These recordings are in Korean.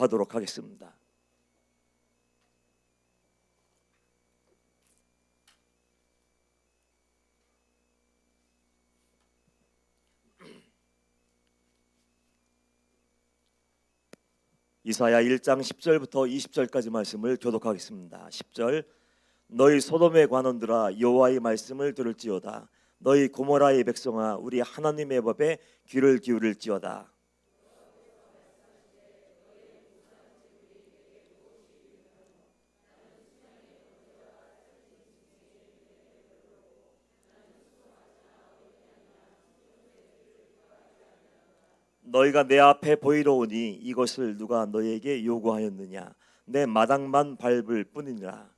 하도록 하겠습니다. 이사야 1장 10절부터 20절까지 말씀을 교독하겠습니다. 10절 너희 소돔의 관원들아 여호와의 말씀을 들을지어다. 너희 고모라의 백성아 우리 하나님의 법에 귀를 기울일지어다. 너희가 내 앞에 보이러 오니 이것을 누가 너희에게 요구하였느냐? 내 마당만 밟을 뿐이니라.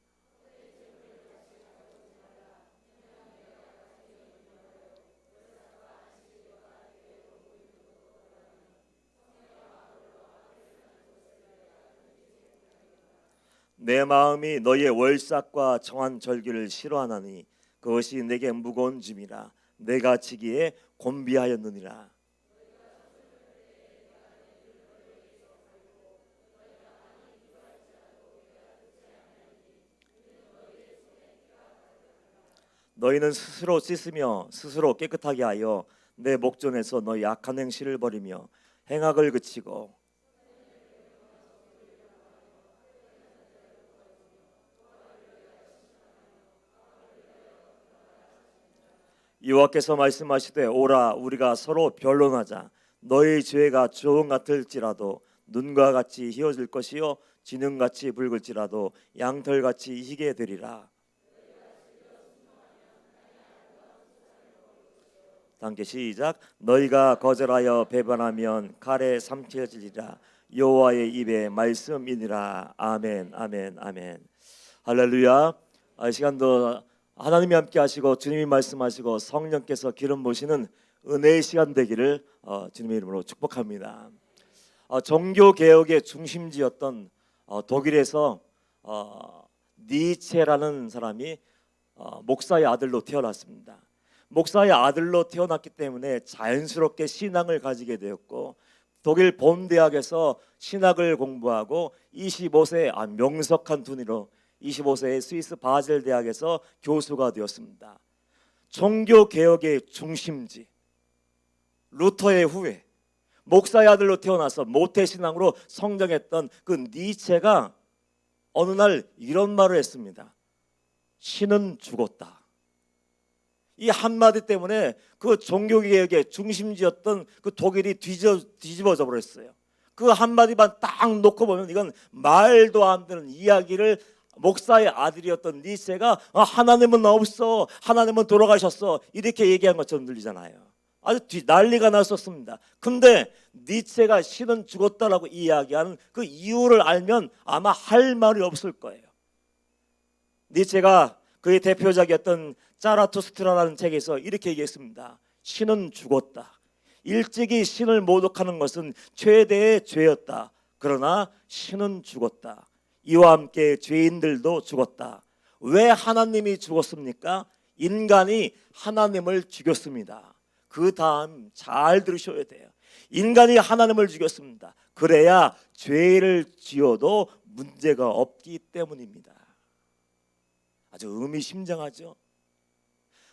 내 마음이 너희의 월삭과 정한 절기를 싫어하나니 그것이 내게 무거운 짐이라. 내가 지기에 곤비하였느니라. 너희는 스스로 씻으며 스스로 깨끗하게 하여 내 목전에서 너희 악한 행실을 버리며 행악을 그치고 여호와께서 말씀하시되 오라 우리가 서로 변론하자. 너희 죄가 주홍 같을지라도 눈과 같이 희어질 것이요 진흥같이 붉을지라도 양털같이 희게 되리라. 함께 시작. 너희가 거절하여 배반하면 칼에 삼켜지리라. 여호와의 입의 말씀이니라. 아멘 아멘 아멘. 할렐루야. 이 시간도 하나님이 함께 하시고 주님이 말씀하시고 성령께서 기름 부으시는 은혜의 시간 되기를 주님의 이름으로 축복합니다. 종교 개혁의 중심지였던 독일에서 니체라는 사람이 목사의 아들로 태어났습니다. 목사의 아들로 태어났기 때문에 자연스럽게 신앙을 가지게 되었고 독일 본 대학에서 신학을 공부하고 25세 명석한 두니로 25세의 스위스 바젤 대학에서 교수가 되었습니다. 종교 개혁의 중심지 루터의 후예 목사의 아들로 태어나서 모태 신앙으로 성장했던 그 니체가 어느 날 이런 말을 했습니다. 신은 죽었다. 이 한마디 때문에 그 종교개혁의 중심지였던 그 독일이 뒤집어져 버렸어요. 그 한마디만 딱 놓고 보면 이건 말도 안 되는 이야기를 목사의 아들이었던 니체가 하나님은 없어, 하나님은 돌아가셨어 이렇게 얘기한 것처럼 들리잖아요. 아주 난리가 났었습니다. 근데 니체가 신은 죽었다라고 이야기하는 그 이유를 알면 아마 할 말이 없을 거예요. 니체가 그의 대표작이었던 자라투스트라라는 책에서 이렇게 얘기했습니다. 신은 죽었다. 일찍이 신을 모독하는 것은 최대의 죄였다. 그러나 신은 죽었다. 이와 함께 죄인들도 죽었다. 왜 하나님이 죽었습니까? 인간이 하나님을 죽였습니다. 그 다음 잘 들으셔야 돼요. 인간이 하나님을 죽였습니다. 그래야 죄를 지어도 문제가 없기 때문입니다. 아주 의미심장하죠.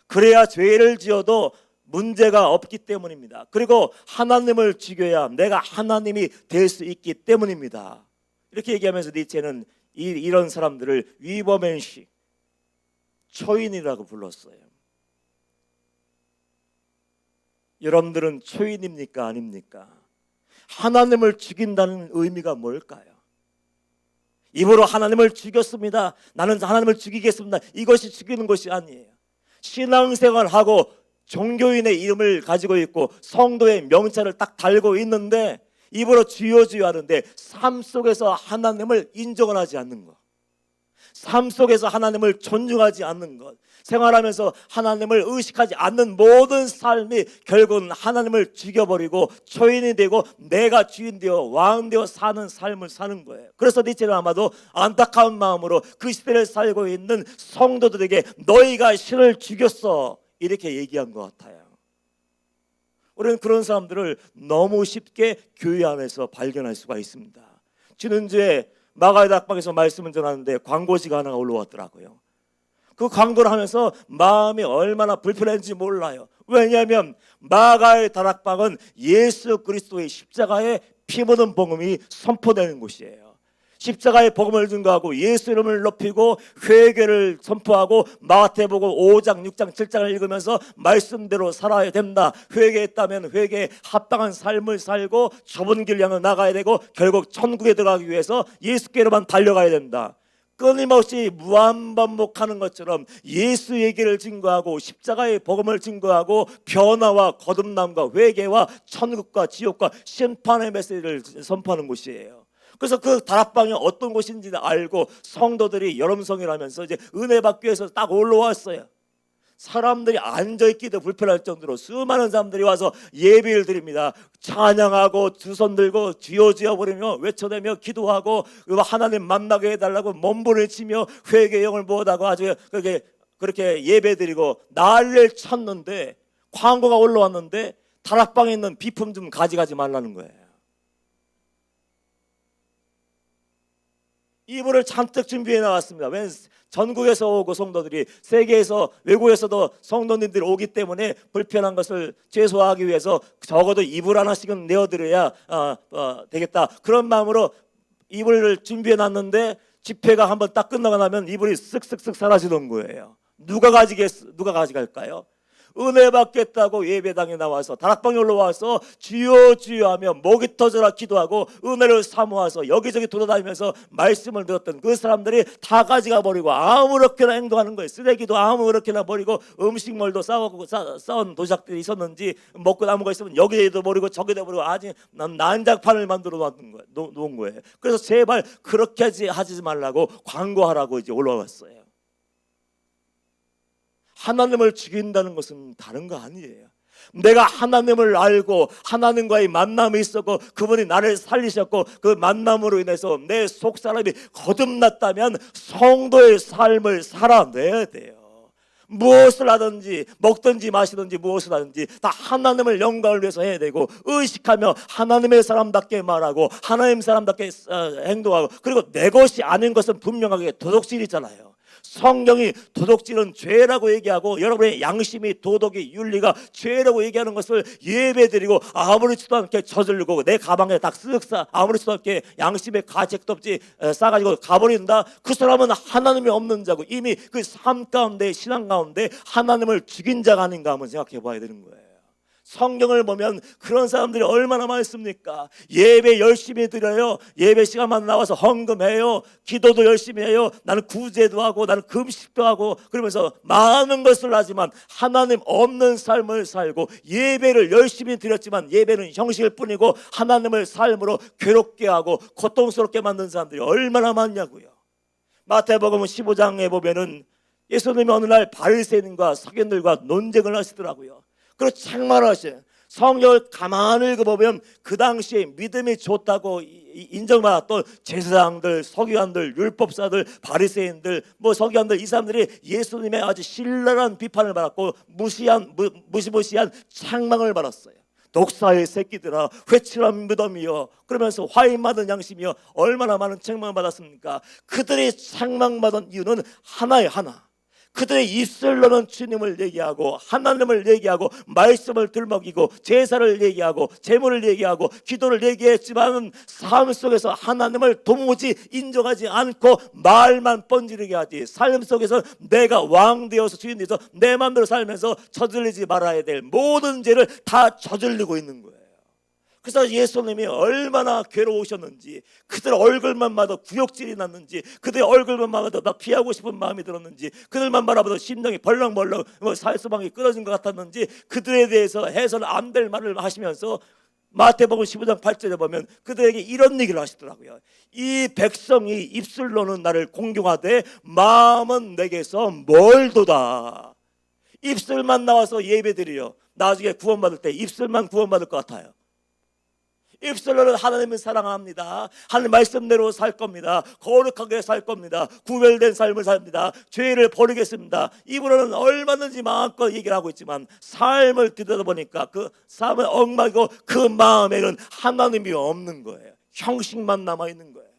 그래야 죄를 지어도 문제가 없기 때문입니다. 그리고 하나님을 죽여야 내가 하나님이 될 수 있기 때문입니다. 이렇게 얘기하면서 니체는 이런 사람들을 위버맨식 초인이라고 불렀어요. 여러분들은 초인입니까? 아닙니까? 하나님을 죽인다는 의미가 뭘까요? 입으로 하나님을 죽였습니다. 나는 하나님을 죽이겠습니다. 이것이 죽이는 것이 아니에요. 신앙생활하고 종교인의 이름을 가지고 있고 성도의 명찰을 딱 달고 있는데 입으로 주여 주여 하는데 삶 속에서 하나님을 인정을 하지 않는 것, 삶 속에서 하나님을 존중하지 않는 것, 생활하면서 하나님을 의식하지 않는 모든 삶이 결국은 하나님을 죽여버리고 초인이 되고 내가 주인 되어 왕 되어 사는 삶을 사는 거예요. 그래서 니체는 아마도 안타까운 마음으로 그 시대를 살고 있는 성도들에게 너희가 신을 죽였어 이렇게 얘기한 것 같아요. 우리는 그런 사람들을 너무 쉽게 교회 안에서 발견할 수가 있습니다. 지난주에 마가의 다락방에서 말씀을 전하는데 광고지가 하나가 올라왔더라고요. 그 광고를 하면서 마음이 얼마나 불편한지 몰라요. 왜냐하면 마가의 다락방은 예수 그리스도의 십자가의 피 묻은 복음이 선포되는 곳이에요. 십자가의 복음을 증거하고 예수 이름을 높이고 회개를 선포하고 마태복음 5장, 6장, 7장을 읽으면서 말씀대로 살아야 된다. 회개했다면 회개에 합당한 삶을 살고 좁은 길 향해 나가야 되고 결국 천국에 들어가기 위해서 예수께로만 달려가야 된다. 끊임없이 무한반복하는 것처럼 예수 얘기를 증거하고 십자가의 복음을 증거하고 변화와 거듭남과 회개와 천국과 지옥과 심판의 메시지를 선포하는 곳이에요. 그래서 그 다락방이 어떤 곳인지 알고 성도들이 여름성이라면서 이제 은혜 받기 위해서 딱 올라왔어요. 사람들이 앉아있기도 불편할 정도로 수많은 사람들이 와서 예배를 드립니다. 찬양하고 두 손 들고 쥐어쥐어 부르며 외쳐대며 기도하고 하나님 만나게 해달라고 몸부림치며 회개 영을 모으다가 아주 그렇게 예배 드리고 난리를 쳤는데 광고가 올라왔는데 다락방에 있는 비품 좀 가져가지 말라는 거예요. 이불을 잔뜩 준비해 나왔습니다. 왜? 전국에서 오고 성도들이 세계에서 외국에서도 성도님들이 오기 때문에 불편한 것을 최소화하기 위해서 적어도 이불 하나씩은 내어드려야 되겠다. 그런 마음으로 이불을 준비해 놨는데 집회가 한번 딱 끝나고 나면 이불이 쓱쓱쓱 사라지는 거예요. 누가 가져갈까요? 은혜 받겠다고 예배당에 나와서 다락방에 올라와서 주여 주여 하며 목이 터져라 기도하고 은혜를 사모해서 여기저기 돌아다니면서 말씀을 들었던 그 사람들이 다 가져가 버리고 아무렇게나 행동하는 거예요. 쓰레기도 아무렇게나 버리고 음식물도 싸운 도시락들이 있었는지 먹고 남은 거 있으면 여기에도 버리고 저기에도 버리고 아주 난장판을 만들어 놓은 거예요. 그래서 제발 그렇게 하지 말라고 광고하라고 이제 올라왔어요. 하나님을 죽인다는 것은 다른 거 아니에요. 내가 하나님을 알고 하나님과의 만남이 있었고 그분이 나를 살리셨고 그 만남으로 인해서 내 속사람이 거듭났다면 성도의 삶을 살아내야 돼요. 무엇을 하든지 먹든지 마시든지 무엇을 하든지 다 하나님을 영광을 위해서 해야 되고 의식하며 하나님의 사람답게 말하고 하나님 사람답게 행동하고 그리고 내 것이 아닌 것은 분명하게 도둑질이잖아요. 성경이 도둑질은 죄라고 얘기하고 여러분의 양심이 도덕이 윤리가 죄라고 얘기하는 것을 예배드리고 아무렇지도 않게 저지르고 내 가방에 딱 쓱 싸 아무렇지도 않게 양심의 가책도 없이 싸가지고 가버린다. 그 사람은 하나님이 없는 자고 이미 그 삶 가운데 신앙 가운데 하나님을 죽인 자가 아닌가 한번 생각해 봐야 되는 거예요. 성경을 보면 그런 사람들이 얼마나 많습니까? 예배 열심히 드려요. 예배 시간만 나와서 헌금해요. 기도도 열심히 해요. 나는 구제도 하고 나는 금식도 하고 그러면서 많은 것을 하지만 하나님 없는 삶을 살고 예배를 열심히 드렸지만 예배는 형식일 뿐이고 하나님을 삶으로 괴롭게 하고 고통스럽게 만든 사람들이 얼마나 많냐고요. 마태복음 15장에 보면은 예수님이 어느 날 바리새인과 서기관들과 논쟁을 하시더라고요. 그리고 책망을 하셔요. 성경을 가만히 읽어보면 그 당시에 믿음이 좋다고 인정받았던 제사장들, 서기관들, 율법사들, 바리새인들, 서기관들 이 사람들이 예수님의 아주 신랄한 비판을 받았고 무시무시한 책망을 받았어요. 독사의 새끼들아 회칠한 무덤이여 그러면서 화인받은 양심이여 얼마나 많은 책망을 받았습니까? 그들이 책망받은 이유는 하나에 하나. 그들의 입술로는 주님을 얘기하고 하나님을 얘기하고 말씀을 들먹이고 제사를 얘기하고 제물을 얘기하고 기도를 얘기했지만 삶 속에서 하나님을 도무지 인정하지 않고 말만 번지르게 하지. 삶 속에서 내가 왕 되어서 주인 되어서 내 마음대로 살면서 저질리지 말아야 될 모든 죄를 다 저질리고 있는 거예요. 그래서 예수님이 얼마나 괴로우셨는지 그들 얼굴만 봐도 구역질이 났는지 그들 얼굴만 봐도 나 피하고 싶은 마음이 들었는지 그들만 바라봐도 심장이 벌렁벌렁 살수방이 끊어진 것 같았는지 그들에 대해서 해서는 안 될 말을 하시면서 마태복음 15장 8절에 보면 그들에게 이런 얘기를 하시더라고요. 이 백성이 입술로는 나를 공경하되 마음은 내게서 멀도다. 입술만 나와서 예배드려요. 나중에 구원받을 때 입술만 구원받을 것 같아요. 입술로는 하나님을 사랑합니다. 하나님 말씀대로 살 겁니다. 거룩하게 살 겁니다. 구별된 삶을 삽니다. 죄를 버리겠습니다. 입으로는 얼마든지 마음껏 얘기를 하고 있지만 삶을 들여다보니까 그 삶은 엉망이고 그 마음에는 하나님이 없는 거예요. 형식만 남아있는 거예요.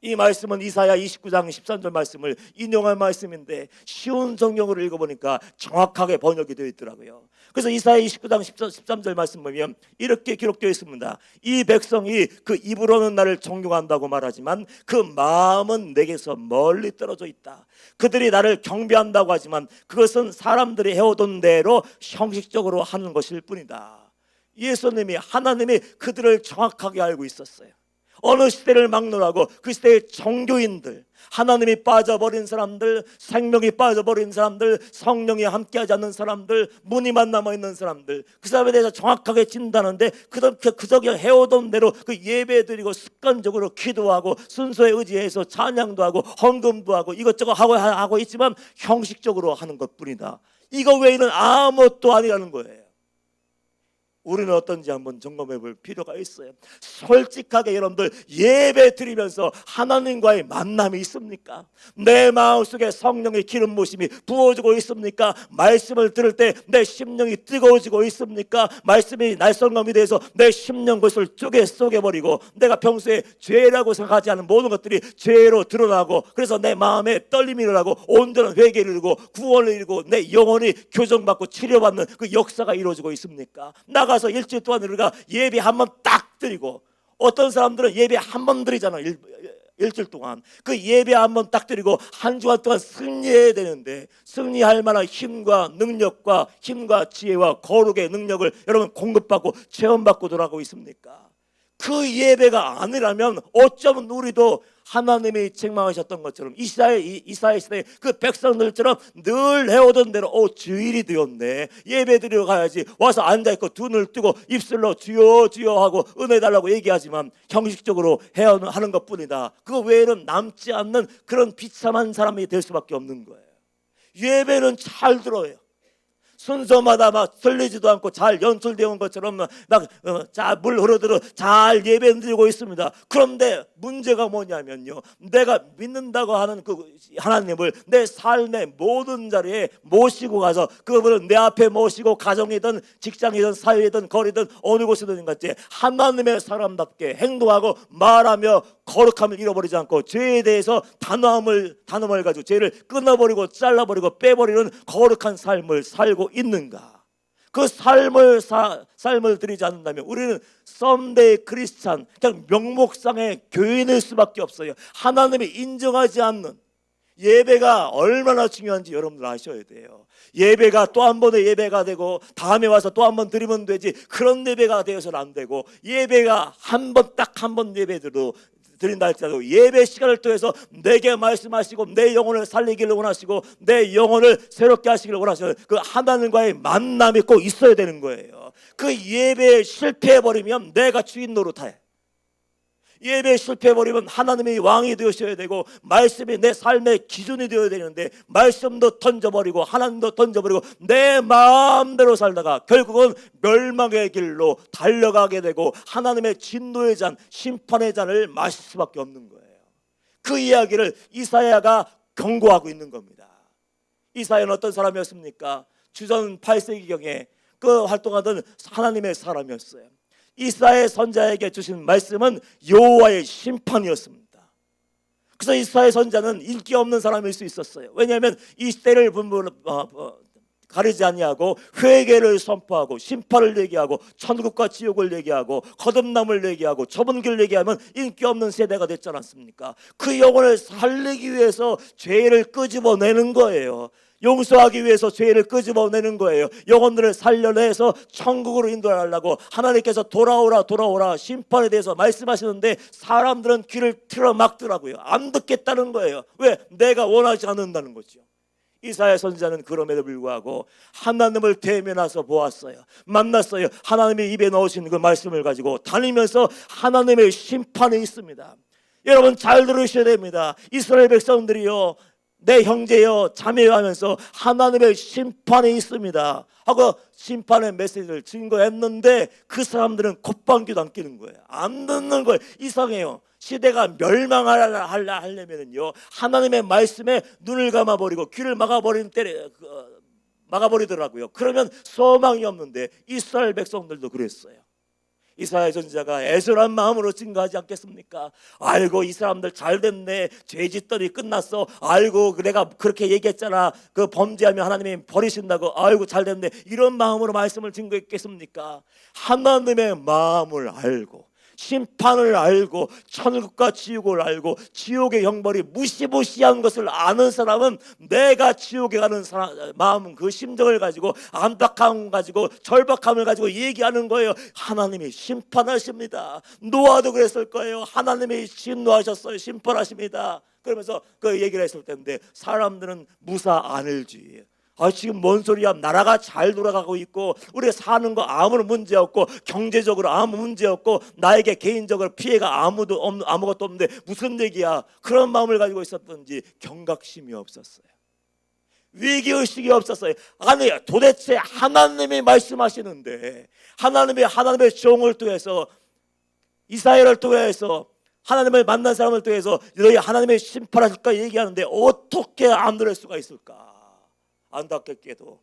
이 말씀은 이사야 29장 13절 말씀을 인용한 말씀인데 쉬운 성경으로 읽어보니까 정확하게 번역이 되어 있더라고요. 그래서 이사야 29장 13절 말씀 보면 이렇게 기록되어 있습니다. 이 백성이 그 입으로는 나를 존경한다고 말하지만 그 마음은 내게서 멀리 떨어져 있다. 그들이 나를 경배한다고 하지만 그것은 사람들이 해오던 대로 형식적으로 하는 것일 뿐이다. 예수님이, 하나님이 그들을 정확하게 알고 있었어요. 어느 시대를 막론하고 그 시대의 종교인들, 하나님이 빠져버린 사람들, 생명이 빠져버린 사람들, 성령이 함께하지 않는 사람들, 무늬만 남아있는 사람들, 그 사람에 대해서 정확하게 진단하는데 그저기 해오던 대로 그 예배드리고 습관적으로 기도하고 순서에 의지해서 찬양도 하고 헌금도 하고 이것저것 하고 있지만 형식적으로 하는 것뿐이다. 이거 외에는 아무것도 아니라는 거예요. 우리는 어떤지 한번 점검해 볼 필요가 있어요. 솔직하게 여러분들 예배 드리면서 하나님과의 만남이 있습니까? 내 마음속에 성령의 기름 부으심이 부어지고 있습니까? 말씀을 들을 때 내 심령이 뜨거워지고 있습니까? 말씀이 날성검이 돼서 내 심령 것을 쪼개버리고 내가 평소에 죄라고 생각하지 않은 모든 것들이 죄로 드러나고 그래서 내 마음에 떨림이 일어나고 온전한 회개를 이루고 구원을 이루고 내 영혼이 교정받고 치료받는 그 역사가 이루어지고 있습니까? 나가서 일주일 동안 우리가 예배 한 번 딱 드리고, 어떤 사람들은 예배 한 번 드리잖아요. 일주일 동안 그 예배 한 번 딱 드리고 한 주간 동안 승리해야 되는데 승리할 만한 힘과 능력과 지혜와 거룩의 능력을 여러분 공급받고 체험받고 돌아가고 있습니까? 그 예배가 아니라면 어쩌면 우리도 하나님이 책망하셨던 것처럼 이사야 시대의 그 백성들처럼 늘 해오던 대로 주일이 되었네, 예배 드리러 가야지, 와서 앉아있고 두 눈을 뜨고 입술로 주여 주여 하고 은혜 달라고 얘기하지만 형식적으로 하는 것뿐이다. 그 외에는 남지 않는 그런 비참한 사람이 될 수밖에 없는 거예요. 예배는 잘 들어요. 순서마다 막 틀리지도 않고 잘 연출되어 온 것처럼 물 흐르듯 잘 예배 드리고 있습니다. 그런데 문제가 뭐냐면요, 내가 믿는다고 하는 그 하나님을 내 삶의 모든 자리에 모시고 가서 그분을 내 앞에 모시고 가정이든 직장이든 사회이든 거리든 어느 곳이든 같이 하나님의 사람답게 행동하고 말하며 거룩함을 잃어버리지 않고 죄에 대해서 단호함을 가지고 죄를 끊어버리고 잘라버리고 빼버리는 거룩한 삶을 살고 있는가? 그 삶을 드리지 않는다면 우리는 썸데이 크리스찬, 그냥 명목상의 교인일 수밖에 없어요. 하나님이 인정하지 않는 예배가 얼마나 중요한지 여러분들 아셔야 돼요. 예배가 또 한 번의 예배가 되고 다음에 와서 또 한 번 드리면 되지, 그런 예배가 되어서는 안 되고, 예배가 딱 한 번 예배도 드린다 할지라도 예배 시간을 통해서 내게 말씀하시고 내 영혼을 살리기를 원하시고 내 영혼을 새롭게 하시기를 원하시는 그 하나님과의 만남이 꼭 있어야 되는 거예요. 그 예배에 실패해버리면 내가 주인 노릇해. 예배에 실패해버리면 하나님이 왕이 되셔야 되고 말씀이 내 삶의 기준이 되어야 되는데 말씀도 던져버리고 하나님도 던져버리고 내 마음대로 살다가 결국은 멸망의 길로 달려가게 되고 하나님의 진노의 잔, 심판의 잔을 마실 수밖에 없는 거예요. 그 이야기를 이사야가 경고하고 있는 겁니다. 이사야는 어떤 사람이었습니까? 주전 8세기경에 그 활동하던 하나님의 사람이었어요. 이사야 선자에게 주신 말씀은 여호와의 심판이었습니다. 그래서 이사야 선자는 인기 없는 사람일 수 있었어요. 왜냐하면 이 시대를 가리지 아니하고 회개를 선포하고 심판을 얘기하고 천국과 지옥을 얘기하고 거듭남을 얘기하고 좁은 길을 얘기하면 인기 없는 세대가 됐지 않았습니까? 그 영혼을 살리기 위해서 죄를 끄집어내는 거예요. 용서하기 위해서 죄를 끄집어내는 거예요. 영혼들을 살려내서 천국으로 인도하려고 하나님께서 돌아오라 심판에 대해서 말씀하시는데 사람들은 귀를 틀어막더라고요. 안 듣겠다는 거예요. 왜? 내가 원하지 않는다는 거죠. 이사야 선지자는 그럼에도 불구하고 하나님을 대면해서 보았어요. 만났어요. 하나님이 입에 넣으신 그 말씀을 가지고 다니면서 하나님의 심판이 있습니다. 여러분 잘 들으셔야 됩니다. 이스라엘 백성들이요, 내 형제여 자매여 하면서 하나님의 심판이 있습니다 하고 심판의 메시지를 증거했는데 그 사람들은 콧방귀도 안 끼는 거예요. 안 듣는 거예요. 이상해요. 시대가 멸망하려면요 하나님의 말씀에 눈을 감아버리고 귀를 막아버리더라고요. 그러면 소망이 없는데 이스라엘 백성들도 그랬어요. 이사야 선지자가 애절한 마음으로 증거하지 않겠습니까? 알고 이 사람들 잘 됐네, 죄 짓더니 끝났어, 알고 내가 그렇게 얘기했잖아, 그 범죄하면 하나님이 버리신다고, 아이고 잘 됐네, 이런 마음으로 말씀을 증거했겠습니까? 하나님의 마음을 알고 심판을 알고 천국과 지옥을 알고 지옥의 형벌이 무시무시한 것을 아는 사람은 내가 지옥에 가는 마음, 그 심정을 가지고 안타까움 가지고 절박함을 가지고 얘기하는 거예요. 하나님이 심판하십니다. 노아도 그랬을 거예요. 하나님이 진노하셨어요. 심판하십니다. 그러면서 그 얘기를 했을 텐데 사람들은 무사 안일주의예요. 지금 뭔 소리야, 나라가 잘 돌아가고 있고 우리가 사는 거 아무런 문제 없고 경제적으로 아무 문제 없고 나에게 개인적으로 피해가 아무것도 없는데 무슨 얘기야, 그런 마음을 가지고 있었던지 경각심이 없었어요. 위기의식이 없었어요. 아니 도대체 하나님이 말씀하시는데 하나님의 종을 통해서 이사야를 통해서 하나님을 만난 사람을 통해서 너희 하나님의 심판하실까 얘기하는데 어떻게 안 들을 수가 있을까? 안타깝게도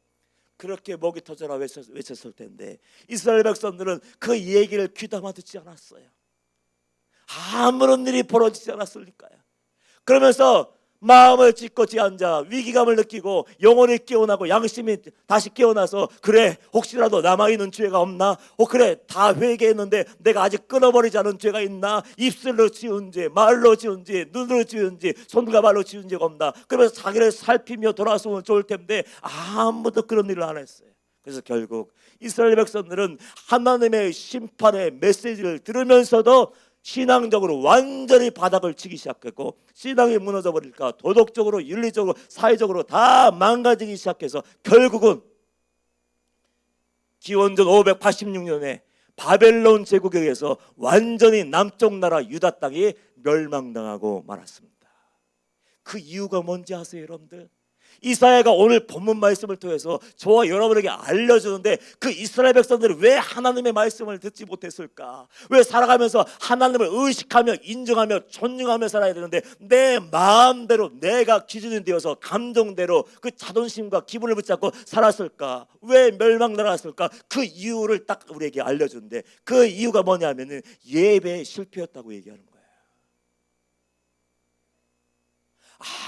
그렇게 목이 터져라 외쳤을 텐데 이스라엘 백성들은 그 얘기를 귀담아 듣지 않았어요. 아무런 일이 벌어지지 않았으니까요. 그러면서 마음을 찢고 앉아 위기감을 느끼고 영혼이 깨어나고 양심이 다시 깨어나서 그래 혹시라도 남아있는 죄가 없나, 그래 다 회개했는데 내가 아직 끊어버리지 않은 죄가 있나, 입술로 지은 죄, 말로 지은 죄, 눈으로 지은 죄, 손과 발로 지은 죄가 없나, 그러면서 자기를 살피며 돌아서면 좋을 텐데 아무도 그런 일을 안 했어요. 그래서 결국 이스라엘 백성들은 하나님의 심판의 메시지를 들으면서도 신앙적으로 완전히 바닥을 치기 시작했고 신앙이 무너져 버릴까, 도덕적으로 윤리적으로 사회적으로 다 망가지기 시작해서 결국은 기원전 586년에 바벨론 제국에 의해서 완전히 남쪽 나라 유다 땅이 멸망당하고 말았습니다. 그 이유가 뭔지 아세요 여러분들? 이사야가 오늘 본문 말씀을 통해서 저와 여러분에게 알려주는데 그 이스라엘 백성들이 왜 하나님의 말씀을 듣지 못했을까? 왜 살아가면서 하나님을 의식하며 인정하며 존중하며 살아야 되는데 내 마음대로 내가 기준이 되어서 감정대로 그 자존심과 기분을 붙잡고 살았을까? 왜 멸망당했을까? 그 이유를 딱 우리에게 알려주는데 그 이유가 뭐냐면 예배의 실패였다고 얘기하는 거예요.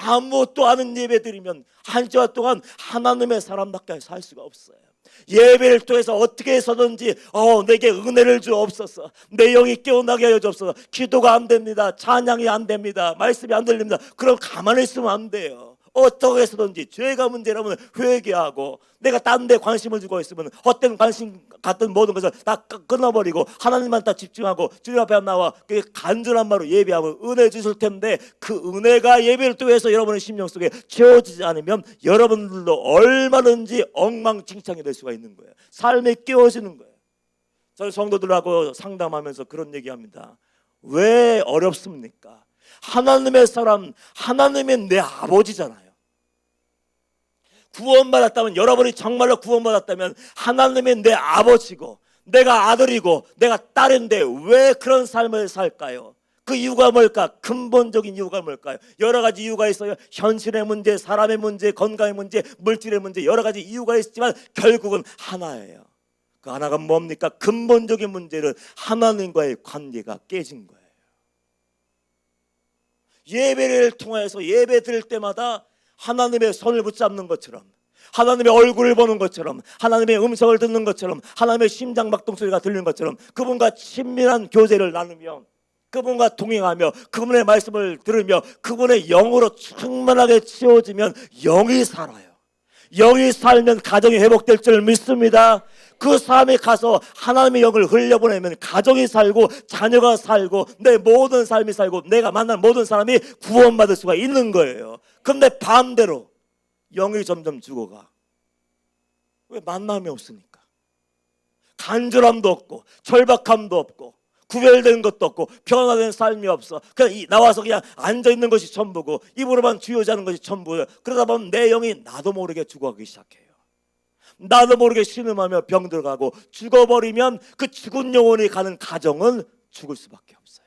아무것도 아는 예배 드리면 한 주간 동안 하나님의 사람답게 살 수가 없어요. 예배를 통해서 어떻게 해서든지 내게 은혜를 주옵소서, 내 영이 깨어나게 하여 주옵소서. 기도가 안 됩니다. 찬양이 안 됩니다. 말씀이 안 들립니다. 그럼 가만히 있으면 안 돼요. 어떻게 해서든지 죄가 문제라면 회개하고 내가 딴 데 관심을 주고 있으면 헛된 관심 같은 모든 것을 다 끊어버리고 하나님만 다 집중하고 주님 앞에 나와 그 간절한 말로 예배하면 은혜 주실 텐데 그 은혜가 예배를 통해서 여러분의 심령 속에 채워지지 않으면 여러분들도 얼마든지 엉망진창이 될 수가 있는 거예요. 삶이 깨워지는 거예요. 저희 성도들하고 상담하면서 그런 얘기합니다. 왜 어렵습니까? 하나님의 사람, 하나님의 내 아버지잖아요. 구원받았다면, 여러분이 정말로 구원받았다면 하나님의 내 아버지고 내가 아들이고 내가 딸인데 왜 그런 삶을 살까요? 그 이유가 뭘까? 근본적인 이유가 뭘까요? 여러 가지 이유가 있어요. 현실의 문제, 사람의 문제, 건강의 문제, 물질의 문제, 여러 가지 이유가 있지만 결국은 하나예요. 그 하나가 뭡니까? 근본적인 문제는 하나님과의 관계가 깨진 거예요. 예배를 통해서 예배 드릴 때마다 하나님의 손을 붙잡는 것처럼, 하나님의 얼굴을 보는 것처럼, 하나님의 음성을 듣는 것처럼, 하나님의 심장 박동 소리가 들리는 것처럼 그분과 친밀한 교제를 나누며 그분과 동행하며 그분의 말씀을 들으며 그분의 영으로 충만하게 채워지면 영이 살아요. 영이 살면 가정이 회복될 줄 믿습니다. 그 삶에 가서 하나님의 영을 흘려보내면 가정이 살고 자녀가 살고 내 모든 삶이 살고 내가 만난 모든 사람이 구원받을 수가 있는 거예요. 그런데 반대로 영이 점점 죽어가. 왜? 만남이 없으니까. 간절함도 없고 절박함도 없고 구별된 것도 없고 변화된 삶이 없어. 그냥 나와서 그냥 앉아있는 것이 전부고 입으로만 주요자는 것이 전부예요. 그러다 보면 내 영이 나도 모르게 죽어가기 시작해요. 나도 모르게 신음하며 병들어가고 죽어버리면 그 죽은 영혼이 가는 가정은 죽을 수밖에 없어요.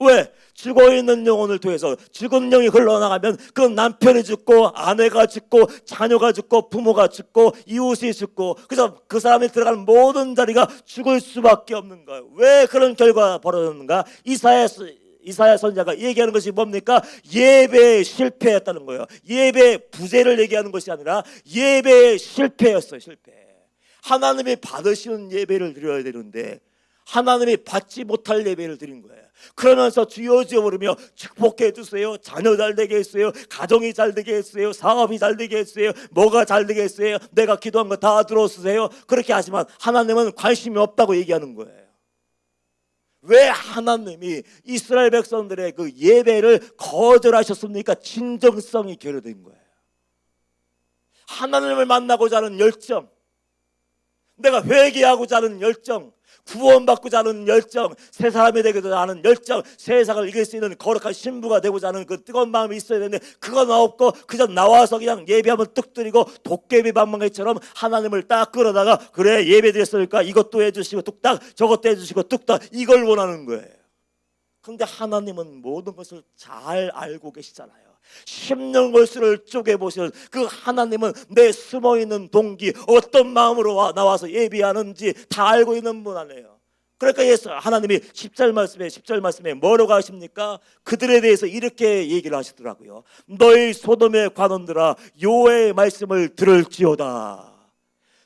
왜? 죽어있는 영혼을 통해서 죽은 영이 흘러나가면 그 남편이 죽고 아내가 죽고 자녀가 죽고 부모가 죽고 이웃이 죽고, 그래서 그 사람이 들어가는 모든 자리가 죽을 수밖에 없는 거예요. 왜 그런 결과가 벌어졌는가? 이사야 선지자가 얘기하는 것이 뭡니까? 예배에 실패했다는 거예요. 예배의 부재를 얘기하는 것이 아니라 예배의 실패였어요. 실패. 하나님이 받으시는 예배를 드려야 되는데 하나님이 받지 못할 예배를 드린 거예요. 그러면서 주여 주여 부르며 축복해 주세요, 자녀 잘 되게 했어요, 가정이 잘 되게 했어요, 사업이 잘 되게 했어요, 뭐가 잘 되게 했어요, 내가 기도한 거 다 들어주세요. 그렇게 하지만 하나님은 관심이 없다고 얘기하는 거예요. 왜 하나님이 이스라엘 백성들의 그 예배를 거절하셨습니까? 진정성이 결여된 거예요. 하나님을 만나고자 하는 열정, 내가 회개하고자 하는 열정, 구원받고자 하는 열정, 새 사람이 되고자 하는 열정, 세상을 이길 수 있는 거룩한 신부가 되고자 하는 그 뜨거운 마음이 있어야 되는데 그건 없고 그저 나와서 그냥 예배하면 뚝 드리고 도깨비 방망이처럼 하나님을 딱 끌어다가 그래 예배 드렸으니까 이것도 해주시고 뚝딱 저것도 해주시고 뚝딱 이걸 원하는 거예요. 그런데 하나님은 모든 것을 잘 알고 계시잖아요. 십년 골수를 쪼개보시는 그 하나님은 내 숨어있는 동기, 어떤 마음으로 나와서 예배하는지 다 알고 있는 분 아니에요. 그러니까 예수 하나님이 10절 말씀에 뭐라고 하십니까? 그들에 대해서 이렇게 얘기를 하시더라고요. 너희 소돔의 관원들아 여호와의 말씀을 들을지어다.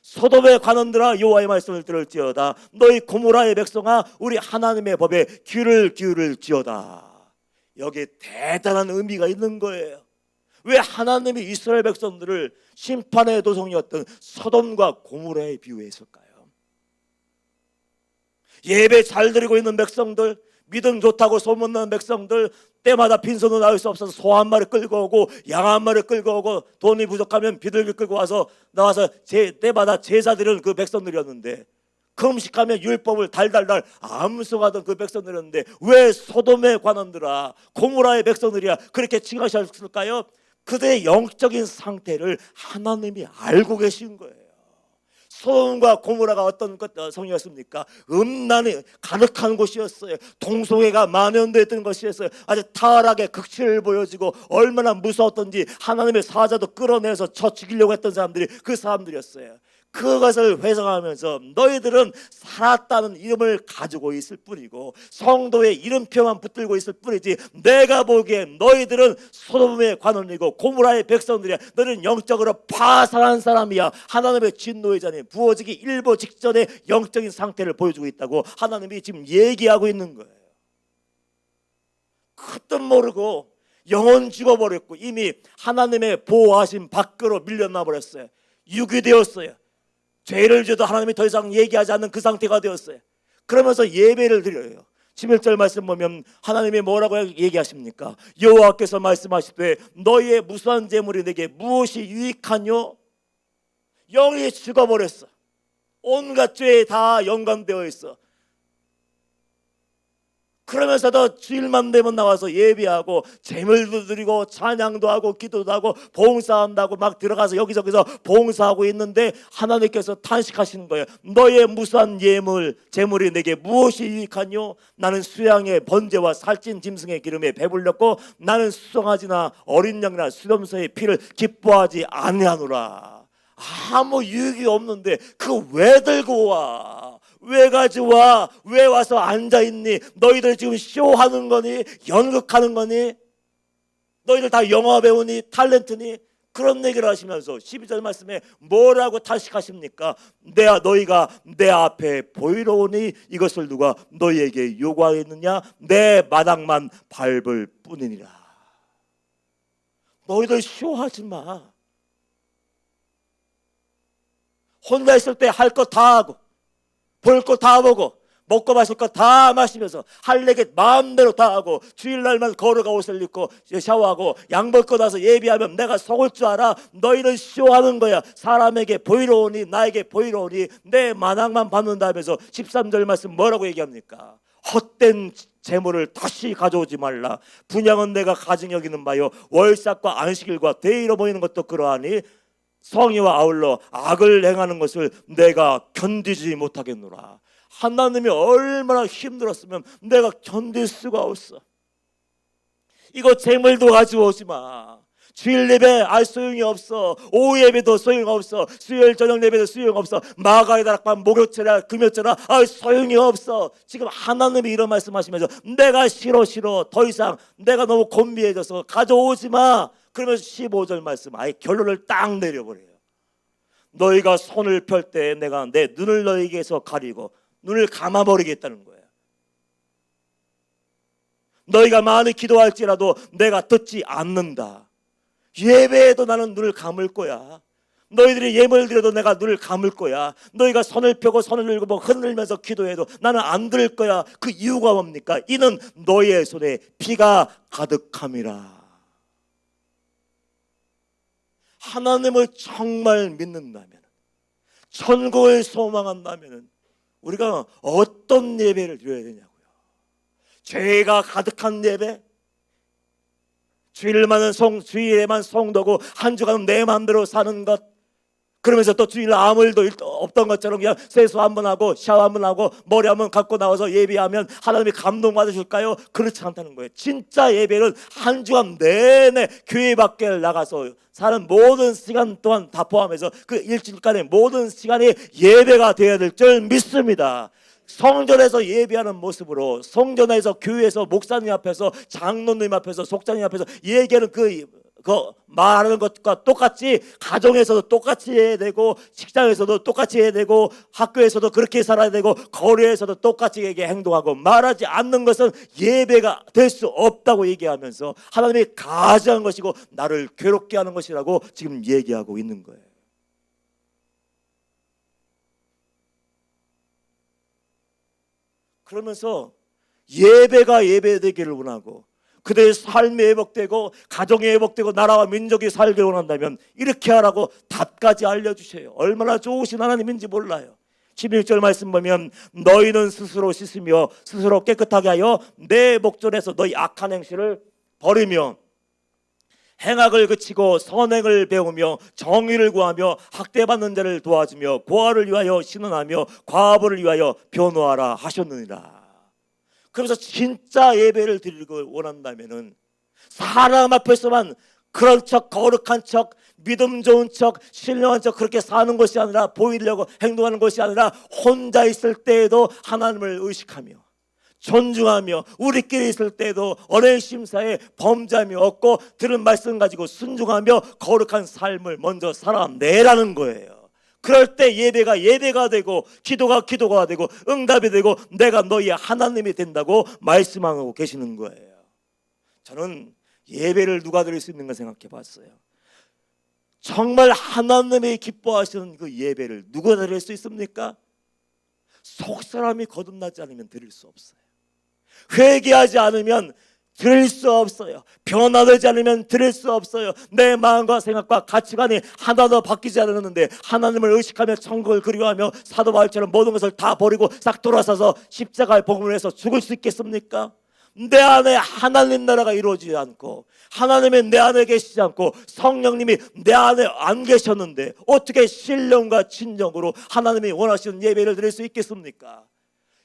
소돔의 관원들아 여호와의 말씀을 들을지어다. 너희 고모라의 백성아 우리 하나님의 법에 귀를 기울일지어다. 여기에 대단한 의미가 있는 거예요. 왜 하나님이 이스라엘 백성들을 심판의 도성이었던 소돔과 고모라에 비유했을까요? 예배 잘 드리고 있는 백성들, 믿음 좋다고 소문나는 백성들, 때마다 빈손으로 나올 수 없어서 소 한 마리 끌고 오고 양 한 마리 끌고 오고 돈이 부족하면 비둘기 끌고 와서 나와서 때마다 제사 드리는 그 백성들이었는데, 금식하며 율법을 달달달 암송하던 그 백성들이었는데 왜 소돔의 관원들아 고모라의 백성들이야 그렇게 칭하셨을까요? 그들의 영적인 상태를 하나님이 알고 계신 거예요. 소돔과 고모라가 어떤 성이었습니까? 음란이 가득한 곳이었어요. 동성애가 만연됐던 것이었어요. 아주 타락의 극치를 보여주고 얼마나 무서웠던지 하나님의 사자도 끌어내서 쳐 죽이려고 했던 사람들이 그 사람들이었어요. 그것을 회상하면서 너희들은 살았다는 이름을 가지고 있을 뿐이고 성도의 이름표만 붙들고 있을 뿐이지 내가 보기에 너희들은 소돔의 관원이고 고모라의 백성들이야. 너희는 영적으로 파산한 사람이야. 하나님의 진노의 잔이 부어지기 일보 직전에 영적인 상태를 보여주고 있다고 하나님이 지금 얘기하고 있는 거예요. 그것도 모르고 영혼 죽어버렸고 이미 하나님의 보호하심 밖으로 밀려나 버렸어요. 유기되었어요. 죄를 져도 하나님이 더 이상 얘기하지 않는 그 상태가 되었어요. 그러면서 예배를 드려요. 11절 말씀 보면 하나님이 뭐라고 얘기하십니까? 여호와께서 말씀하시되 너희의 무수한 재물이 내게 무엇이 유익하뇨? 영이 죽어버렸어. 온갖 죄에 다 연관되어 있어. 그러면서도 주일만 되면 나와서 예배하고 재물도 드리고 찬양도 하고 기도도 하고 봉사한다고 막 들어가서 여기저기서 봉사하고 있는데 하나님께서 탄식하시는 거예요. 너의 무수한 재물이 내게 무엇이 유익하뇨? 나는 수양의 번제와 살찐 짐승의 기름에 배불렸고 나는 수송아지나 어린 양이나 수렴소의 피를 기뻐하지 아니하노라. 아무 유익이 없는데 그 왜 들고 와? 왜 가져와? 왜 와서 앉아있니? 너희들 지금 쇼하는 거니? 연극하는 거니? 너희들 다 영화 배우니? 탤런트니? 그런 얘기를 하시면서 12절 말씀에 뭐라고 탄식하십니까? 너희가 내 앞에 보이러 오니 이것을 누가 너희에게 요구하겠느냐? 내 마당만 밟을 뿐이니라. 너희들 쇼하지 마. 혼자 있을 때 할 거 다 하고 볼 거 다 보고 먹고 마실 거 다 마시면서 할 얘기 마음대로 다 하고 주일날만 걸어가 옷을 입고 샤워하고 양 벗고 나서 예비하면 내가 속을 줄 알아? 너희는 쇼하는 거야. 사람에게 보이러 오니 나에게 보이러 오니 내 마당만 받는다면서 13절 말씀 뭐라고 얘기합니까? 헛된 재물을 다시 가져오지 말라. 분양은 내가 가증 여기는 바요 월삭과 안식일과 대의로 모이는 것도 그러하니 성의와 아울러 악을 행하는 것을 내가 견디지 못하겠노라. 하나님이 얼마나 힘들었으면 내가 견딜 수가 없어. 이거 재물도 가져오지 마. 주일 예배 소용이 없어. 오후 예배도 소용없어. 수요일 저녁 예배도 소용없어. 마가의 다락방 목요일이라 금요일이라 소용이 없어. 지금 하나님이 이런 말씀하시면서 내가 싫어 더 이상 내가 너무 곤비해져서 가져오지 마. 그러면서 15절 말씀 아예 결론을 딱 내려버려요. 너희가 손을 펼 때 내가 내 눈을 너희에게서 가리고 눈을 감아버리겠다는 거예요. 너희가 많이 기도할지라도 내가 듣지 않는다. 예배에도 나는 눈을 감을 거야. 너희들이 예물 드려도 내가 눈을 감을 거야. 너희가 손을 펴고 손을 들고 뭐 흔들면서 기도해도 나는 안 들을 거야. 그 이유가 뭡니까? 이는 너희의 손에 피가 가득함이라. 하나님을 정말 믿는다면, 천국을 소망한다면 우리가 어떤 예배를 드려야 되냐고요. 죄가 가득한 예배, 주일에만 성도고 한 주간 내 마음대로 사는 것, 그러면서 또 주일 아무 일도 없던 것처럼 그냥 세수 한번 하고 샤워 한번 하고 머리 한번 갖고 나와서 예배하면 하나님이 감동받으실까요? 그렇지 않다는 거예요. 진짜 예배는 한 주간 내내 교회 밖에 나가서 사는 모든 시간 동안 다 포함해서 그 일주일간의 모든 시간이 예배가 되어야 될 줄 믿습니다. 성전에서 예배하는 모습으로, 성전에서 교회에서 목사님 앞에서 장로님 앞에서 속장님 앞에서 얘기하는 그 말하는 것과 똑같이 가정에서도 똑같이 해야 되고, 직장에서도 똑같이 해야 되고, 학교에서도 그렇게 살아야 되고, 거리에서도 똑같이 행동하고, 말하지 않는 것은 예배가 될 수 없다고 얘기하면서 하나님이 가증한 것이고 나를 괴롭게 하는 것이라고 지금 얘기하고 있는 거예요. 그러면서 예배가 예배되기를 원하고 그들의 삶이 회복되고 가정이 회복되고 나라와 민족이 살기를 원한다면 이렇게 하라고 답까지 알려주셔요. 얼마나 좋으신 하나님인지 몰라요. 16절 말씀 보면 너희는 스스로 씻으며 스스로 깨끗하게 하여 내 목전에서 너희 악한 행실을 버리며 행악을 그치고 선행을 배우며 정의를 구하며 학대받는 자를 도와주며 고아를 위하여 신원하며 과부를 위하여 변호하라 하셨느니라. 그래서 진짜 예배를 드리고 원한다면은 사람 앞에서만 그런 척, 거룩한 척, 믿음 좋은 척, 신령한 척 그렇게 사는 것이 아니라, 보이려고 행동하는 것이 아니라 혼자 있을 때에도 하나님을 의식하며 존중하며 우리끼리 있을 때도 언행 심사에 범죄함이 없고 들은 말씀 가지고 순종하며 거룩한 삶을 먼저 살아내라는 거예요. 그럴 때 예배가 되고 기도가 되고 응답이 되고 내가 너희의 하나님이 된다고 말씀하고 계시는 거예요. 저는 예배를 누가 드릴 수 있는가 생각해 봤어요. 정말 하나님이 기뻐하시는 그 예배를 누가 드릴 수 있습니까? 속사람이 거듭나지 않으면 드릴 수 없어요. 회개하지 않으면 드릴 수 없어요. 변화되지 않으면 드릴 수 없어요. 내 마음과 생각과 가치관이 하나도 바뀌지 않았는데 하나님을 의식하며 천국을 그리워하며 사도 바울처럼 모든 것을 다 버리고 싹 돌아서서 십자가의 복음을 해서 죽을 수 있겠습니까? 내 안에 하나님 나라가 이루어지지 않고 하나님이 내 안에 계시지 않고 성령님이 내 안에 안 계셨는데 어떻게 신령과 진정으로 하나님이 원하시는 예배를 드릴 수 있겠습니까?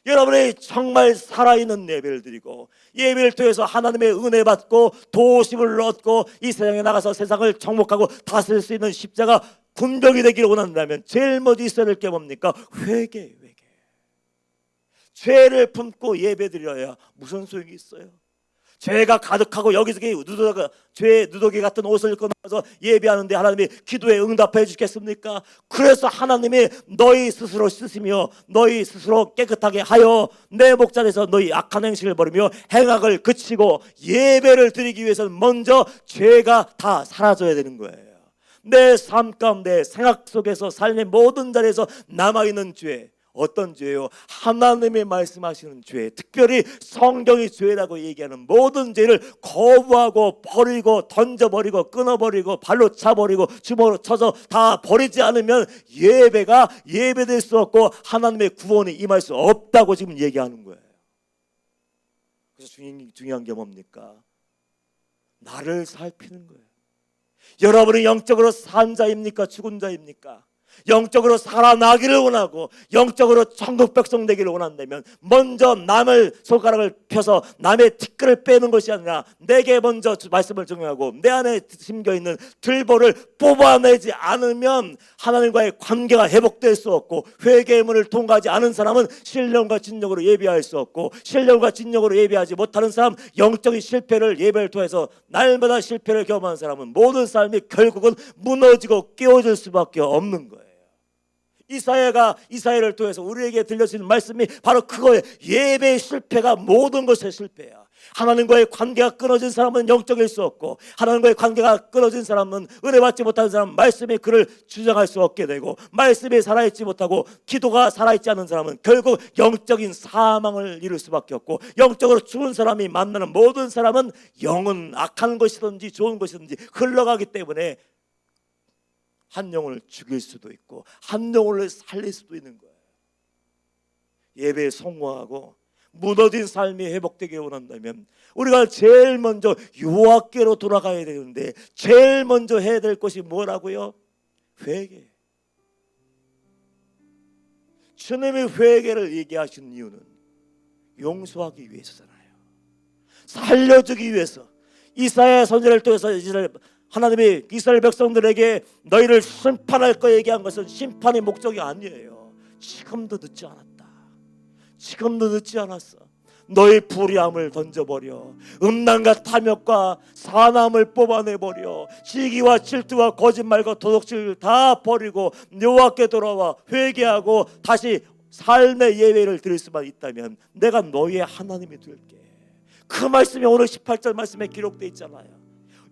여러분이 정말 살아있는 예배를 드리고 예배를 통해서 하나님의 은혜 받고 도심을 얻고 이 세상에 나가서 세상을 정복하고 다스릴 수 있는 십자가 군병이 되기를 원한다면 제일 먼저 있어야 될 게 뭡니까? 회개. 죄를 품고 예배 드려야 무슨 소용이 있어요? 죄가 가득하고 여기저기 죄의 누더기 같은 옷을 입고 나와서 예배하는데 하나님이 기도에 응답해 주겠습니까? 그래서 하나님이 너희 스스로 씻으며 너희 스스로 깨끗하게 하여 내 목전에서 너희 악한 행실을 버리며 행악을 그치고 예배를 드리기 위해서는 먼저 죄가 다 사라져야 되는 거예요. 내 삶 가운데 생각 속에서 삶의 모든 자리에서 남아있는 죄, 어떤 죄요? 하나님이 말씀하시는 죄, 특별히 성경이 죄라고 얘기하는 모든 죄를 거부하고 버리고 던져버리고 끊어버리고 발로 차버리고 주먹으로 쳐서 다 버리지 않으면 예배가 예배될 수 없고 하나님의 구원이 임할 수 없다고 지금 얘기하는 거예요. 그래서 중요한 게 뭡니까? 나를 살피는 거예요. 여러분이 영적으로 산 자입니까? 죽은 자입니까? 영적으로 살아나기를 원하고 영적으로 천국 백성 되기를 원한다면 먼저 남을 손가락을 펴서 남의 티끌을 빼는 것이 아니라 내게 먼저 말씀을 정하고 내 안에 심겨있는 들보를 뽑아내지 않으면 하나님과의 관계가 회복될 수 없고 회개의 문을 통과하지 않은 사람은 신령과 진정으로 예배할 수 없고 신령과 진정으로 예배하지 못하는 사람, 영적인 실패를 예배를 통해서 날마다 실패를 경험하는 사람은 모든 삶이 결국은 무너지고 깨어질 수밖에 없는 거예요. 이사야를 통해서 우리에게 들려주는 말씀이 바로 그거예요. 예배의 실패가 모든 것의 실패야. 하나님과의 관계가 끊어진 사람은 영적일 수 없고 하나님과의 관계가 끊어진 사람은 은혜받지 못하는 사람은 말씀이 그를 주장할 수 없게 되고 말씀이 살아있지 못하고 기도가 살아있지 않은 사람은 결국 영적인 사망을 이룰 수밖에 없고 영적으로 죽은 사람이 만나는 모든 사람은 영은 악한 것이든지 좋은 것이든지 흘러가기 때문에 한 영혼을 죽일 수도 있고 한 영혼을 살릴 수도 있는 거예요. 예배에 성공하고 무너진 삶이 회복되길 원한다면 우리가 제일 먼저 여호와께로 돌아가야 되는데 제일 먼저 해야 될 것이 뭐라고요? 회개. 주님이 회개를 얘기하신 이유는 용서하기 위해서잖아요. 살려주기 위해서. 이사야 선지자를 통해서 하나님이 이스라엘 백성들에게 너희를 심판할 거 얘기한 것은 심판의 목적이 아니에요. 지금도 늦지 않았다. 지금도 늦지 않았어. 너희 불의함을 던져버려. 음란과 탐욕과 사남을 뽑아내버려. 시기와 질투와 거짓말과 도둑질 다 버리고 여호와께 돌아와 회개하고 다시 삶의 예배를 드릴 수만 있다면 내가 너희의 하나님이 될게. 그 말씀이 오늘 18절 말씀에 기록되어 있잖아요.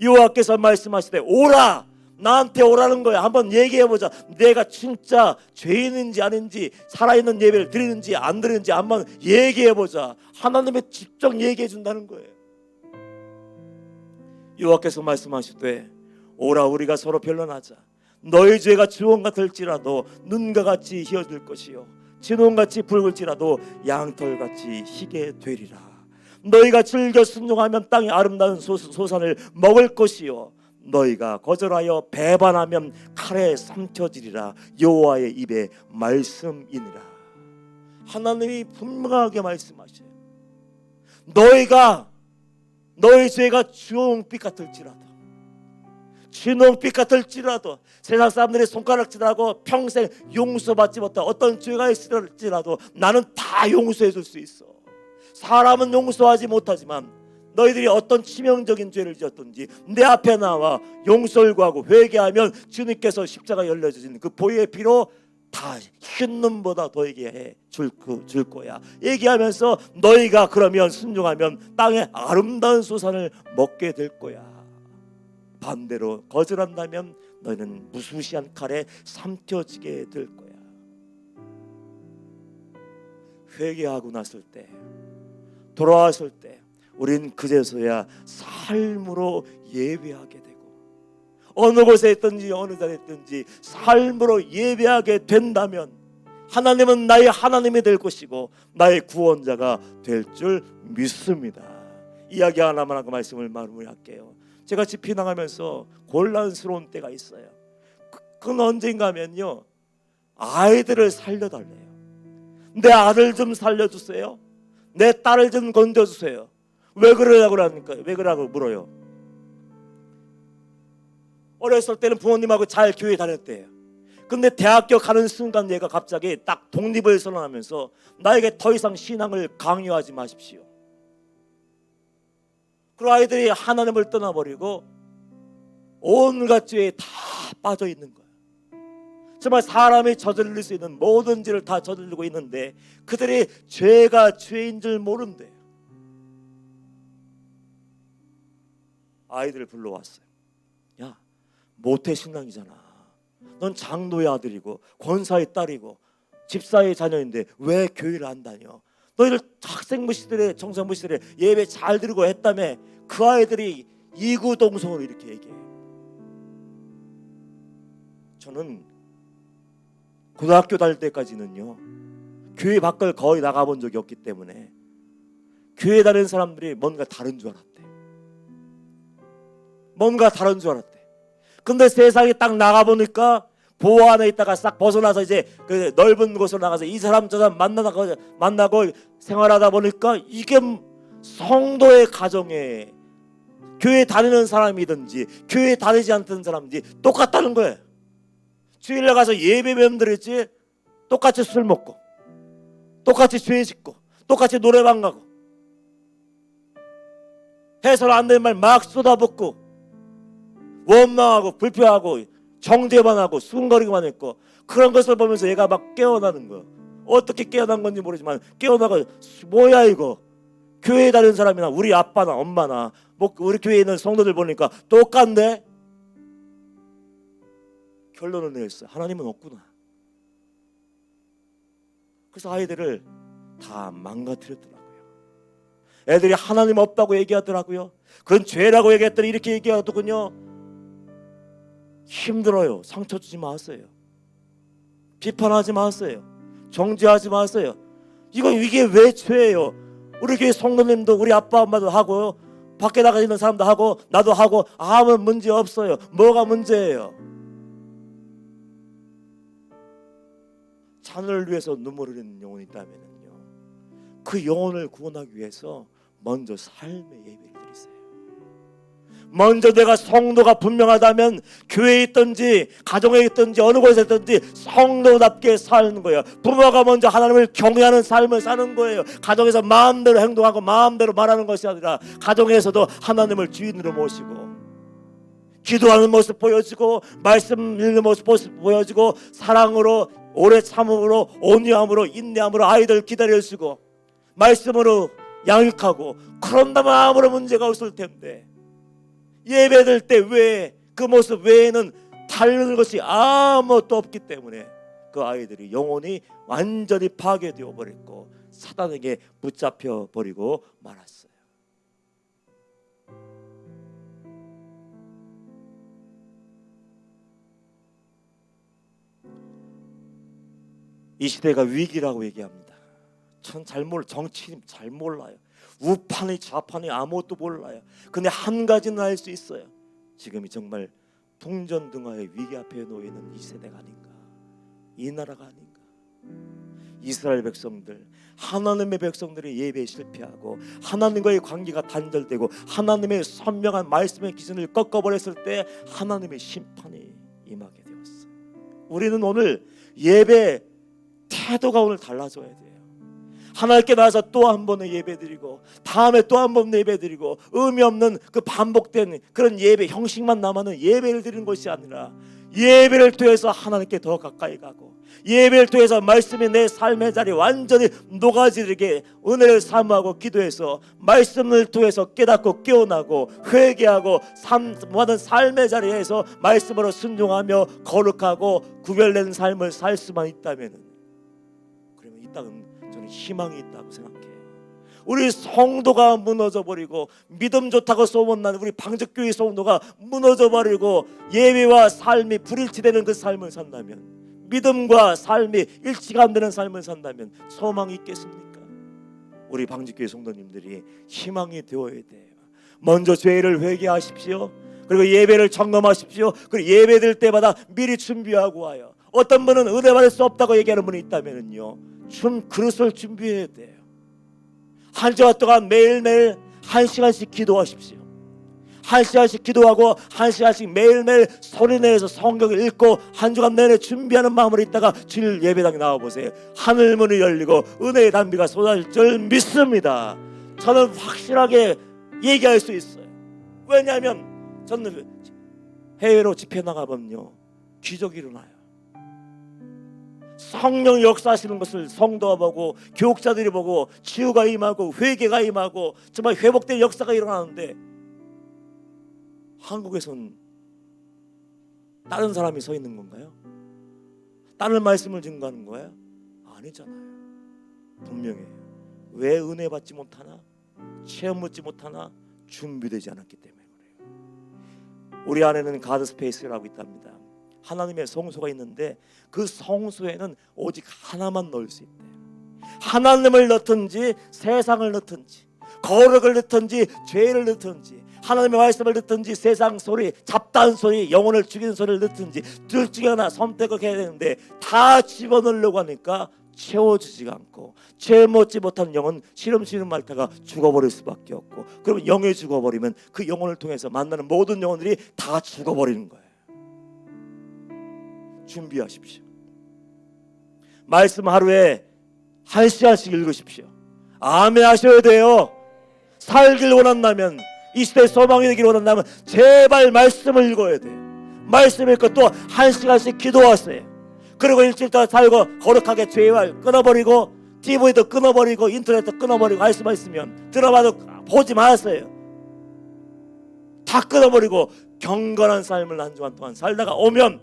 여호와께서 말씀하시되 오라, 나한테 오라는 거야. 한번 얘기해보자. 내가 진짜 죄인인지 아닌지 살아있는 예배를 드리는지 안 드리는지 한번 얘기해보자. 하나님이 직접 얘기해 준다는 거예요. 여호와께서 말씀하시되 오라, 우리가 서로 변론하자. 너희 죄가 주홍 같을지라도 눈과 같이 희어질 것이요 진홍같이 붉을지라도 양털같이 희게 되리라. 너희가 즐겨 순종하면 땅의 아름다운 소산을 먹을 것이요 너희가 거절하여 배반하면 칼에 삼켜지리라. 여호와의 입에 말씀이니라. 하나님이 분명하게 말씀하셔요. 너희 죄가 주홍빛 같을지라도 진홍빛 같을지라도 세상 사람들이 손가락질하고 평생 용서받지 못한 어떤 죄가 있을지라도 나는 다 용서해 줄 수 있어. 사람은 용서하지 못하지만 너희들이 어떤 치명적인 죄를 지었든지 내 앞에 나와 용서를 구하고 회개하면 주님께서 십자가 열려주신 그 보혈의 피로 다 흰눈보다 더하게 줄 거야. 얘기하면서 너희가 그러면 순종하면 땅의 아름다운 소산을 먹게 될 거야. 반대로 거절한다면 너희는 무수시한 칼에 삼켜지게 될 거야. 회개하고 났을 때, 돌아왔을 때 우린 그제서야 삶으로 예배하게 되고 어느 곳에 있든지 어느 자리에 있든지 삶으로 예배하게 된다면 하나님은 나의 하나님이 될 것이고 나의 구원자가 될 줄 믿습니다. 이야기 하나만 하고 말씀을 마무리할게요. 제가 집회나가면서 곤란스러운 때가 있어요. 그건 언젠가 하면요, 아이들을 살려달래요. 내 아들 좀 살려주세요. 내 딸을 좀 건져주세요. 왜 그러냐고 그러니까 왜 그러냐고 물어요. 어렸을 때는 부모님하고 잘 교회 다녔대요. 근데 대학교 가는 순간 얘가 갑자기 딱 독립을 선언하면서 나에게 더 이상 신앙을 강요하지 마십시오. 그 아이들이 하나님을 떠나버리고 온갖 죄에 다 빠져 있는 거예요. 정말 사람이 저질릴 수 있는 모든 죄를 다 저지르고 있는데 그들이 죄가 죄인 줄 모른대요. 아이들을 불러왔어요. 야, 모태신앙이잖아. 넌 장로의 아들이고 권사의 딸이고 집사의 자녀인데 왜 교회를 안 다녀? 너희들 학생부 시절에 청소년부 시절에 예배 잘 드리고 했다며. 그 아이들이 이구동성으로 이렇게 얘기해요. 저는 고등학교 다닐 때까지는요 교회 밖을 거의 나가본 적이 없기 때문에 교회 다니는 사람들이 뭔가 다른 줄 알았대. 뭔가 다른 줄 알았대. 근데 세상에 딱 나가보니까 보호 안에 있다가 싹 벗어나서 이제 그 넓은 곳으로 나가서 이 사람 저 사람 만나고 생활하다 보니까 이게 성도의 가정에 교회 다니는 사람이든지 교회 다니지 않던 사람이든지 똑같다는 거예요. 주일날 가서 예배 배움들했지 똑같이 술 먹고 똑같이 죄 짓고 똑같이 노래방 가고 해설 안 되는 말 막 쏟아붓고 원망하고 불평하고 정죄만 하고 수군거리기만 했고, 그런 것을 보면서 얘가 막 깨어나는 거예요. 어떻게 깨어난 건지 모르지만 깨어나가 뭐야 이거, 교회에 다니는 사람이나 우리 아빠나 엄마나 뭐 우리 교회에 있는 성도들 보니까 똑같네. 결론을 내렸어요. 하나님은 없구나. 그래서 아이들을 다 망가뜨렸더라고요. 애들이 하나님 없다고 얘기하더라고요. 그건 죄라고 얘기했더니 이렇게 얘기하더군요. 힘들어요. 상처 주지 마세요. 비판하지 마세요. 정죄하지 마세요. 이게 왜 죄예요? 우리 교회 성도님도 우리 아빠 엄마도 하고 밖에 나가 있는 사람도 하고 나도 하고 아무 문제 없어요. 뭐가 문제예요? 자녀를 위해서 눈물을 흘리는 영혼이 있다면요, 그 영혼을 구원하기 위해서 먼저 삶의 예배를 드리세요. 먼저 내가 성도가 분명하다면 교회에 있든지 가정에 있든지 어느 곳에 있든지 성도답게 사는 거예요. 부모가 먼저 하나님을 경외하는 삶을 사는 거예요. 가정에서 마음대로 행동하고 마음대로 말하는 것이 아니라 가정에서도 하나님을 주인으로 모시고 기도하는 모습 보여주고 말씀 읽는 모습 보여주고 사랑으로 오래 참음으로 온유함으로 인내함으로 아이들 기다려주고 말씀으로 양육하고, 그런다면 아무런 문제가 없을 텐데 예배될 때 왜 그 모습 외에는 다른 것이 아무것도 없기 때문에 그 아이들이 영혼이 완전히 파괴되어 버렸고 사단에게 붙잡혀 버리고 말았어요. 이 시대가 위기라고 얘기합니다. 전 잘 몰라, 정치인 잘 몰라요. 우판이 좌판이 아무것도 몰라요. 근데 한 가지는 알 수 있어요. 지금이 정말 풍전등화의 위기 앞에 놓이는 이 세대가 아닌가, 이 나라가 아닌가. 이스라엘 백성들, 하나님의 백성들이 예배에 실패하고 하나님과의 관계가 단절되고 하나님의 선명한 말씀의 기준을 꺾어버렸을 때 하나님의 심판이 임하게 되었어요. 우리는 오늘 예배 태도가 오늘 달라져야 돼요. 하나님께 나와서 또 한 번의 예배드리고 다음에 또 한 번 예배드리고 의미 없는 그 반복된 그런 예배 형식만 남아는 예배를 드리는 것이 아니라 예배를 통해서 하나님께 더 가까이 가고 예배를 통해서 말씀이 내 삶의 자리에 완전히 녹아지게 은혜를 사모하고 기도해서 말씀을 통해서 깨닫고 깨어나고 회개하고 모든 삶의 자리에서 말씀으로 순종하며 거룩하고 구별된 삶을 살 수만 있다면, 그러면 이 땅은 저는 희망이 있다고 생각해요. 우리 성도가 무너져버리고 믿음 좋다고 소문난 우리 방적교회 성도가 무너져버리고 예배와 삶이 불일치되는 그 삶을 산다면, 믿음과 삶이 일치가 안 되는 삶을 산다면 소망이 있겠습니까? 우리 방적교회 성도님들이 희망이 되어야 돼요. 먼저 죄를 회개하십시오. 그리고 예배를 점검하십시오. 그리고 예배될 때마다 미리 준비하고 와요. 어떤 분은 은혜 받을 수 없다고 얘기하는 분이 있다면요, 그릇을 준비해야 돼요. 한 주간 동안 매일매일 1시간씩 기도하십시오. 1시간씩 기도하고 1시간씩 매일매일 소리내서 성경을 읽고 한 주간 내내 준비하는 마음으로 있다가 주일 예배당에 나와보세요. 하늘문이 열리고 은혜의 단비가 쏟아질 줄 믿습니다. 저는 확실하게 얘기할 수 있어요. 왜냐하면 저는 해외로 집회 나가보면요, 기적이 일어나요. 성령 역사하시는 것을 성도가 보고 교육자들이 보고 치유가 임하고 회개가 임하고 정말 회복된 역사가 일어나는데, 한국에선 다른 사람이 서 있는 건가요? 다른 말씀을 증거하는 거예요? 아니잖아요. 분명해요. 왜 은혜 받지 못하나? 체험 받지 못하나? 준비되지 않았기 때문에 그래요. 우리 안에는 가드 스페이스라고 있답니다. 하나님의 성소가 있는데 그 성소에는 오직 하나만 넣을 수 있대요. 하나님을 넣든지 세상을 넣든지 거룩을 넣든지 죄를 넣든지 하나님의 말씀을 듣든지 세상 소리, 잡다한 소리, 영혼을 죽이는 소리를 듣든지 둘 중에 하나 선택을 해야 되는데 다 집어넣으려고 하니까 채워지지가 않고 채 먹지 못한 영은 시름시름 말다가 죽어버릴 수밖에 없고, 그러면 영이 죽어버리면 그 영혼을 통해서 만나는 모든 영혼들이 다 죽어버리는 거예요. 준비하십시오. 말씀 하루에 1시간씩 읽으십시오. 아멘 하셔야 돼요. 살길 원한다면, 이 시대에 소망이 되길 원한다면 제발 말씀을 읽어야 돼요. 말씀 읽고 또 1시간씩 기도하세요. 그리고 일주일 동안 살고 거룩하게 죄와 끊어버리고 TV도 끊어버리고 인터넷도 끊어버리고 할 수만 있으면 들어봐도 보지 마세요. 다 끊어버리고 경건한 삶을 한 주간 동안 살다가 오면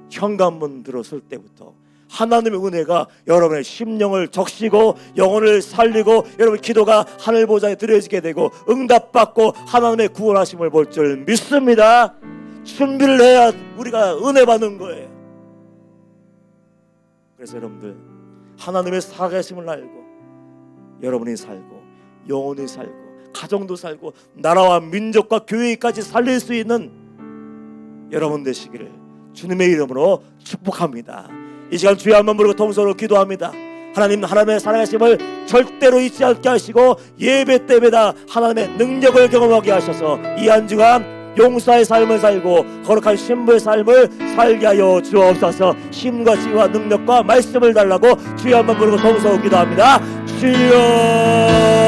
현관문 들어설 때부터 하나님의 은혜가 여러분의 심령을 적시고 영혼을 살리고 여러분 기도가 하늘 보좌에 드려지게 되고 응답받고 하나님의 구원하심을 볼 줄 믿습니다. 준비를 해야 우리가 은혜 받는 거예요. 그래서 여러분들 하나님의 살아계심을 알고 여러분이 살고 영혼이 살고 가정도 살고 나라와 민족과 교회까지 살릴 수 있는 여러분 되시기를 주님의 이름으로 축복합니다. 이 시간 주여 한번 부르고 통성으로 기도합니다. 하나님, 하나님의 살아계심을 절대로 잊지 않게 하시고 예배 때마다 하나님의 능력을 경험하게 하셔서 이 한 주간 용사의 삶을 살고 거룩한 신부의 삶을 살게 하여 주옵소서. 힘과 지혜와 능력과 말씀을 달라고 주여 한번 부르고 통성으로 기도합니다. 주여